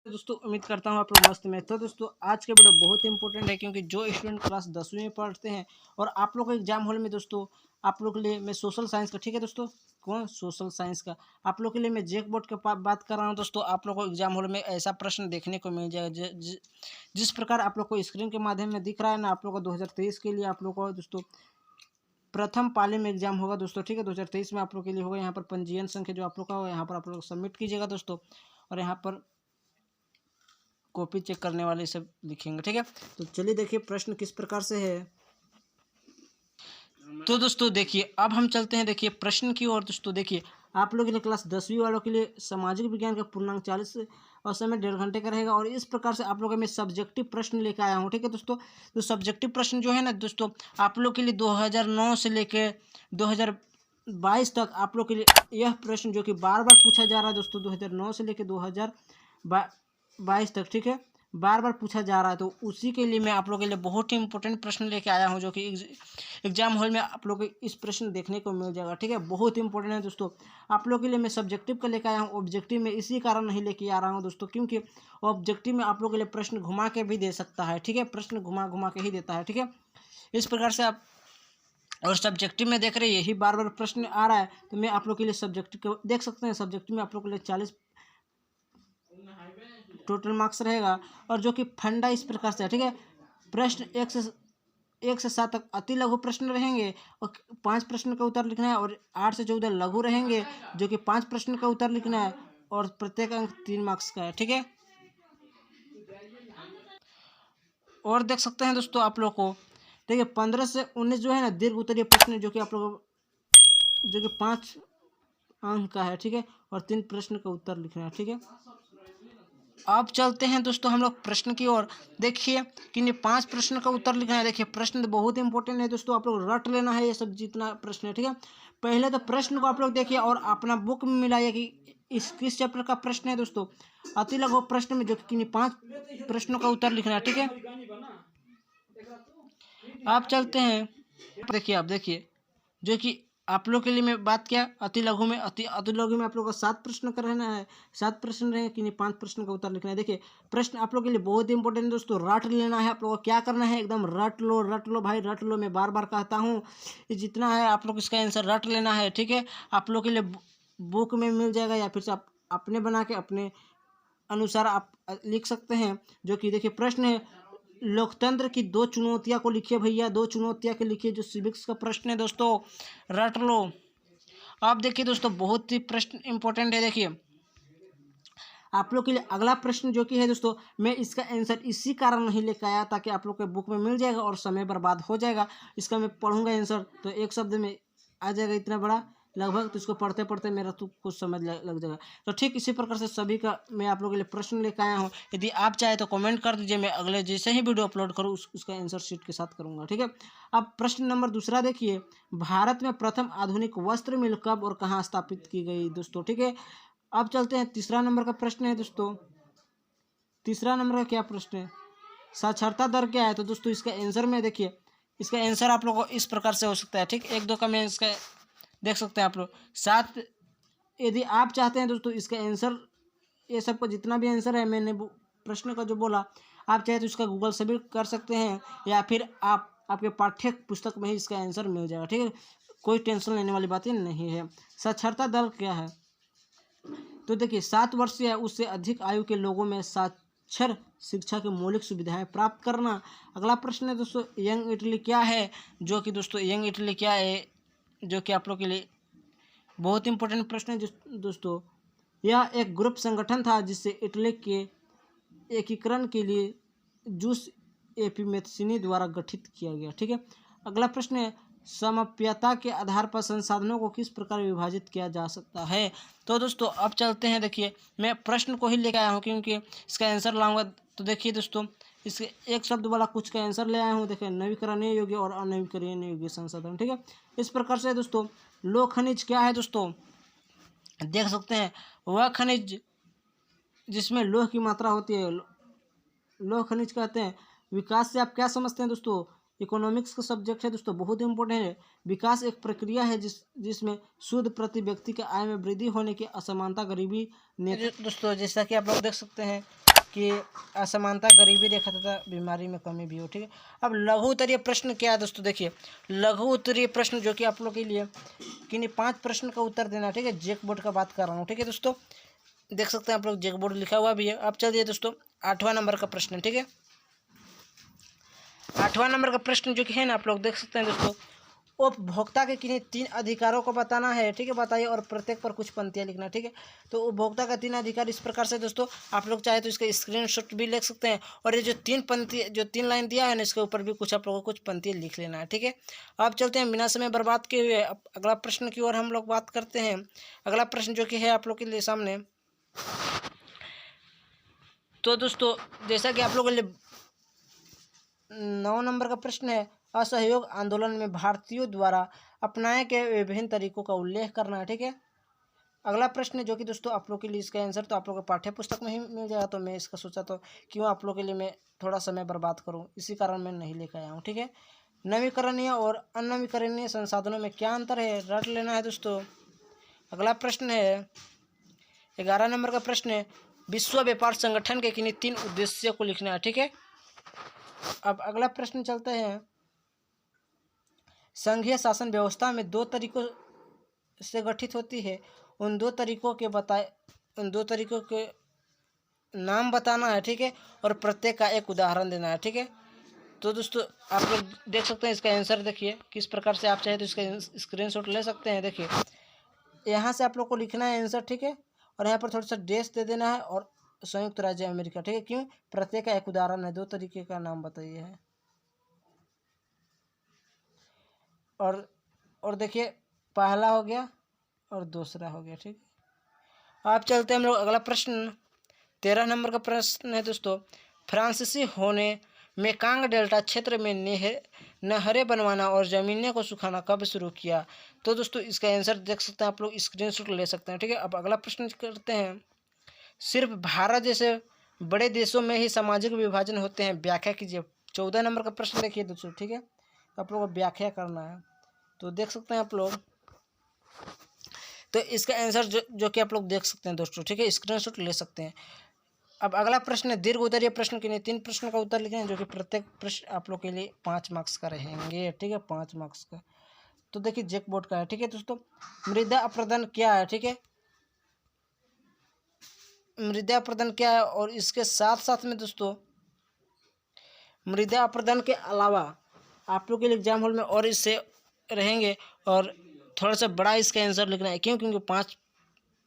दोस्तों उम्मीद करता हूँ आप लोग मस्त में। तो दोस्तों आज के वीडियो बहुत इंपॉर्टेंट है क्योंकि जो स्टूडेंट क्लास 10वीं में पढ़ते हैं और आप लोग को एग्जाम हॉल में दोस्तों आप लोग के लिए मैं सोशल साइंस का, ठीक है दोस्तों, कौन सोशल साइंस का आप लोग के लिए मैं जैक बोर्ड के बात कर रहा हूँ। दोस्तों आप लोग को एग्जाम हॉल में ऐसा प्रश्न देखने को मिल जाएगा जिस प्रकार आप लोग को स्क्रीन के माध्यम में दिख रहा है ना, आप लोग को 2023 के लिए आप लोग को दोस्तों प्रथम पाली में एग्जाम होगा दोस्तों, ठीक है। 2023 में आप लोग के लिए होगा। यहाँ पर पंजीयन संख्या जो आप लोग का होगा यहाँ पर आप लोग सबमिट कीजिएगा दोस्तों, और यहाँ पर कॉपी चेक करने वाले सब लिखेंगे, ठीक है। तो चलिए देखिए प्रश्न किस प्रकार से है। तो दोस्तों देखिए अब हम चलते हैं देखिए प्रश्न की ओर। दोस्तों देखिए आप लोग के लिए क्लास 10वीं वालों के लिए सामाजिक विज्ञान का पूर्णांक 40 और समय 1.5 घंटे का रहेगा। और इस प्रकार से आप लोगों में सब्जेक्टिव प्रश्न लेकर आया हूँ, ठीक है दोस्तों। तो सब्जेक्टिव प्रश्न जो है ना दोस्तों आप लोग के लिए 2009 से लेके 2022 तक आप लोग के लिए यह प्रश्न जो कि बार बार पूछा जा रहा है दोस्तों, 2009 से लेके 2022 तक, ठीक है, बार बार पूछा जा रहा है। तो उसी के लिए मैं आप लोगों के लिए बहुत ही इंपॉर्टेंट प्रश्न लेके आया हूँ जो कि एग्जाम हॉल में आप लोग को इस प्रश्न देखने को मिल जाएगा, ठीक है। बहुत इंपॉर्टेंट है दोस्तों। आप लोग के लिए मैं सब्जेक्टिव का लेकर आया हूँ, ऑब्जेक्टिव में इसी कारण नहीं लेके आ रहा हूँ दोस्तों क्योंकि ऑब्जेक्टिव में आप लोग के लिए प्रश्न घुमा के भी दे सकता है, ठीक है, प्रश्न घुमा घुमा के ही देता है, ठीक है। इस प्रकार से आप और सब्जेक्टिव में देख रहे हैं यही बार बार प्रश्न आ रहा है, तो मैं आप लोग के लिए सब्जेक्टिव देख सकते हैं। सब्जेक्टिव में आप लोग के लिए 40 टोटल मार्क्स रहेगा। और जो कि फंडा इस प्रकार से है, ठीक है। प्रश्न 1 से 7 तक अति लघु प्रश्न रहेंगे और 5 प्रश्न का उत्तर लिखना है, और 8 से 14 लघु रहेंगे जो कि 5 प्रश्न का उत्तर लिखना है, और प्रत्येक अंक 3 मार्क्स का है, ठीक है। और देख सकते हैं दोस्तों आप लोग को देखिए 15 से 19 जो है ना दीर्घ उत्तरीय प्रश्न जो कि आप लोग जो कि 5 अंक का है, ठीक है, और 3 प्रश्न का उत्तर लिखना है, ठीक है। अब चलते हैं दोस्तों हम लोग प्रश्न की ओर। देखिए कि ये 5 प्रश्न का उत्तर लिखना है। देखिए प्रश्न तो बहुत इंपॉर्टेंट है दोस्तों, आप लोग रट लेना है ये सब जितना प्रश्न है, ठीक है। पहले तो प्रश्न को आप लोग देखिए और अपना बुक में मिलाइए कि इस किस चैप्टर का प्रश्न है दोस्तों। अति लघु प्रश्न में जो कि 5 प्रश्नों का उत्तर लिखना है, ठीक है। आप चलते हैं देखिए, आप देखिए जो कि आप लोग के लिए मैं बात किया अति लघु में, अति लघु में आप लोग को 7 प्रश्न का रहना है। 7 प्रश्न रहेंगे कि नहीं 5 प्रश्न का उत्तर लिखना है। देखिए प्रश्न आप लोग के लिए बहुत इंपॉर्टेंट है दोस्तों, रट लेना है। आप लोग को क्या करना है, एकदम रट लो भाई, रट लो। मैं बार बार कहता हूँ ये जितना है आप लोग इसका आंसर रट लेना है, ठीक है। आप लोग के लिए बुक में मिल जाएगा या फिर से आप अपने बना के अपने अनुसार आप लिख सकते हैं। जो कि देखिए प्रश्न है लोकतंत्र की 2 चुनौतियां को लिखिए भैया, 2 चुनौतियां के लिखिए, जो सिविक्स का प्रश्न है दोस्तों, रट लो। अब देखिए दोस्तों बहुत ही प्रश्न इंपॉर्टेंट है। देखिए आप लोग के लिए अगला प्रश्न जो कि है दोस्तों, मैं इसका आंसर इसी कारण नहीं लेकर आया ताकि आप लोग के बुक में मिल जाएगा और समय बर्बाद हो जाएगा। इसका मैं पढ़ूंगा आंसर तो एक शब्द में आ जाएगा इतना बड़ा लगभग, तो इसको पढ़ते पढ़ते मेरा तो कुछ समझ लग जाएगा। तो ठीक इसी प्रकार से सभी का मैं आप लोगों के लिए प्रश्न लेकर आया हूँ। यदि आप चाहे तो कमेंट कर दीजिए, मैं अगले जैसे ही वीडियो अपलोड करूँ उसका आंसर शीट के साथ करूँगा, ठीक है। अब प्रश्न नंबर दूसरा देखिए, भारत में प्रथम आधुनिक वस्त्र मिल कब और कहाँ स्थापित की गई दोस्तों, ठीक है। अब चलते हैं तीसरा नंबर का प्रश्न है दोस्तों। तीसरा नंबर का क्या प्रश्न है, साक्षरता दर क्या है। तो दोस्तों इसका आंसर में देखिए, इसका आंसर आप लोगों को इस प्रकार से हो सकता है, ठीक। 1 2 का मैं इसका देख सकते हैं आप लोग 7। यदि आप चाहते हैं दोस्तों इसका आंसर ये सबका जितना भी आंसर है मैंने प्रश्न का जो बोला, आप चाहे तो इसका गूगल से भी कर सकते हैं या फिर आप आपके पाठ्य पुस्तक में ही इसका आंसर मिल जाएगा, ठीक है। कोई टेंशन लेने वाली बात ही नहीं है। साक्षरता दर क्या है, तो देखिए 7 वर्ष या उससे अधिक आयु के लोगों में साक्षर शिक्षा की मौलिक सुविधाएं प्राप्त करना। अगला प्रश्न है दोस्तों, यंग इटली क्या है, जो कि दोस्तों यंग इटली क्या है जो कि आप लोग के लिए बहुत इंपॉर्टेंट प्रश्न है दोस्तों। यह एक ग्रुप संगठन था जिससे इटली के एकीकरण के लिए जूस एपिमेथसिनी द्वारा गठित किया गया, ठीक है। अगला प्रश्न है, समप्यता के आधार पर संसाधनों को किस प्रकार विभाजित किया जा सकता है। तो दोस्तों अब चलते हैं, देखिए मैं प्रश्न को ही लेकर आया हूँ क्योंकि इसका आंसर लाऊंगा। तो देखिए दोस्तों इसके एक शब्द वाला कुछ का आंसर ले आया हूँ। देखिए नवीकरणीय योग्य और अनवीकरणीय योग्य संसाधन, ठीक है। इस प्रकार से दोस्तों लौह खनिज क्या है दोस्तों, देख सकते हैं वह खनिज जिसमें लोह की मात्रा होती है, लौह खनिज कहते हैं। विकास से आप क्या समझते हैं दोस्तों, इकोनॉमिक्स का सब्जेक्ट है दोस्तों, बहुत इंपॉर्टेंट है। विकास एक प्रक्रिया है जिसमें शुद्ध प्रति व्यक्ति के आय में वृद्धि होने की असमानता गरीबी दोस्तों जैसा कि आप लोग देख सकते हैं कि असमानता गरीबी रेखा तथा बीमारी में कमी भी हो, ठीक है। अब लघु उत्तरीय प्रश्न क्या है दोस्तों, देखिए लघु उत्तरीय प्रश्न जो कि आप लोग के लिए किन्हीं 5 प्रश्न का उत्तर देना, ठीक है। जैक बोर्ड का बात कर रहा हूँ, ठीक है दोस्तों, देख सकते हैं आप लोग जैक बोर्ड लिखा हुआ भी है। अब चलिए दोस्तों 8वां नंबर का प्रश्न, ठीक है। 8वां नंबर का प्रश्न जो कि है ना, आप लोग देख सकते हैं दोस्तों, उपभोक्ता के किन्हीं 3 अधिकारों को बताना है, ठीक है। बताइए और प्रत्येक पर कुछ पंक्तियाँ लिखना, ठीक है। तो उपभोक्ता का 3 अधिकार इस प्रकार से दोस्तों, आप लोग चाहे तो इसका स्क्रीनशॉट भी ले सकते हैं, और ये जो 3 लाइन दिया है ना, इसके ऊपर भी कुछ आप लोगों को कुछ पंक्तियाँ लिख लेना है, ठीक है। अब चलते हैं बिना समय बर्बाद किए हुए अगला प्रश्न की ओर हम लोग बात करते हैं। अगला प्रश्न जो कि है आप लोग के लिए सामने, तो दोस्तों जैसा कि आप लोगों के लिए 9 नंबर का प्रश्न है, असहयोग आंदोलन में भारतीयों द्वारा अपनाए गए विभिन्न तरीकों का उल्लेख करना है, ठीक है। अगला प्रश्न जो कि दोस्तों आप लोग के लिए इसका आंसर तो आप लोग को पाठ्य पुस्तक में ही मिल जाएगा, तो मैं इसका सोचा तो क्यों आप लोग के लिए मैं थोड़ा समय बर्बाद करूं, इसी कारण मैं नहीं लेकर आया हूं, ठीक है। नवीकरणीय और अनवीकरणीय संसाधनों में क्या अंतर है, रट लेना है दोस्तों। अगला प्रश्न है 11 नंबर का प्रश्न है, विश्व व्यापार संगठन के किन्हीं 3 उद्देश्यों को लिखना है, ठीक है। अब अगला प्रश्न चलते हैं, संघीय शासन व्यवस्था में 2 तरीकों से गठित होती है, उन 2 तरीकों के नाम बताना है, ठीक है, और प्रत्येक का एक उदाहरण देना है, ठीक है। तो दोस्तों आप लोग देख सकते हैं इसका आंसर, देखिए किस प्रकार से आप चाहे तो इसका स्क्रीनशॉट ले सकते हैं। देखिए यहाँ से आप लोग को लिखना है आंसर, ठीक है, और यहाँ पर थोड़ा सा डेश दे देना है, और संयुक्त राज्य अमेरिका, ठीक है। क्यों, प्रत्येक का एक उदाहरण है, 2 तरीके का नाम बताइए है। और देखिए पहला हो गया और दूसरा हो गया, ठीक है। आप चलते हैं हम लोग अगला प्रश्न, 13 नंबर का प्रश्न है दोस्तों, फ्रांसीसी होने मेकांग डेल्टा क्षेत्र में नहरें बनवाना और ज़मीनें को सुखाना कब शुरू किया। तो दोस्तों इसका आंसर देख सकते हैं आप लोग, स्क्रीनशॉट ले सकते हैं, ठीक है। अब अगला प्रश्न करते हैं, सिर्फ भारत जैसे बड़े देशों में ही सामाजिक विभाजन होते हैं, व्याख्या कीजिए। 14 नंबर का प्रश्न देखिए दोस्तों, ठीक है, आप लोगों को व्याख्या करना है, तो देख सकते हैं आप लोग। तो इसका आंसर जो कि आप लोग देख सकते हैं दोस्तों, ठीक है, स्क्रीनशॉट ले सकते हैं। अब अगला प्रश्न है दीर्घ उत्तरीय प्रश्न के लिए 3 प्रश्नों का उत्तर लिखें, जो कि प्रत्येक प्रश्न आप लोग के लिए 5 मार्क्स का रहेंगे, ठीक है, 5 मार्क्स का। तो देखिए जैक बोर्ड का है, ठीक है दोस्तों, मृदा अपरदन क्या है, ठीक है, मृदा अपरदन क्या है, और इसके साथ साथ में दोस्तों मृदा अपरदन के अलावा आप लोग के लिए एग्जाम हॉल में और इससे रहेंगे, और थोड़ा सा बड़ा इसका आंसर लिखना है, क्यों, क्योंकि 5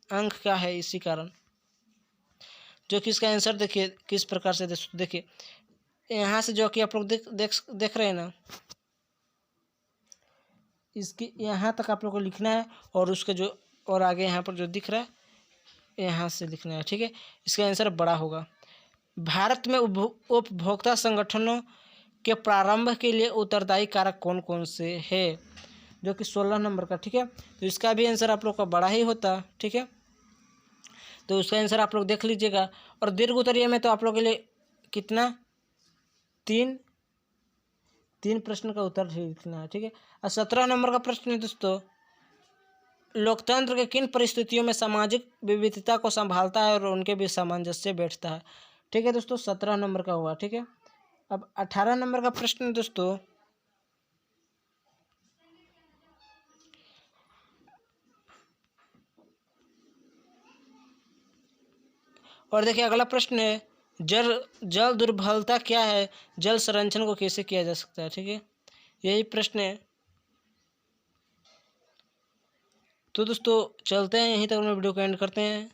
अंक का है, इसी कारण। जो कि इसका आंसर देखिए किस प्रकार से, देखिए यहाँ से जो कि आप लोग देख रहे हैं ना, इसकी यहाँ तक आप लोग को लिखना है, और उसके जो और आगे यहाँ पर जो दिख रहा है यहाँ से लिखना है, ठीक है। इसका आंसर बड़ा होगा। भारत में उपभोक्ता संगठनों के प्रारंभ के लिए उत्तरदायी कारक कौन कौन से है, जो कि 16 नंबर का, ठीक है। तो इसका भी आंसर आप लोग का बड़ा ही होता, ठीक है। तो उसका आंसर आप लोग देख लीजिएगा। और दीर्घ उत्तरीय में तो आप लोग के लिए कितना 3 प्रश्न का उत्तर लिखना है, ठीक है। और 17 नंबर का प्रश्न है दोस्तों, लोकतंत्र के किन परिस्थितियों में सामाजिक विविधता को संभालता है और उनके बीच सामंजस्य बैठता है, ठीक है दोस्तों, 17 नंबर का हुआ, ठीक है। अब 18 नंबर का प्रश्न है दोस्तों, और देखिए अगला प्रश्न है, जल दुर्बलता क्या है, जल संरक्षण को कैसे किया जा सकता है, ठीक है, यही प्रश्न है। तो दोस्तों चलते हैं, यहीं तक हम वीडियो को एंड करते हैं।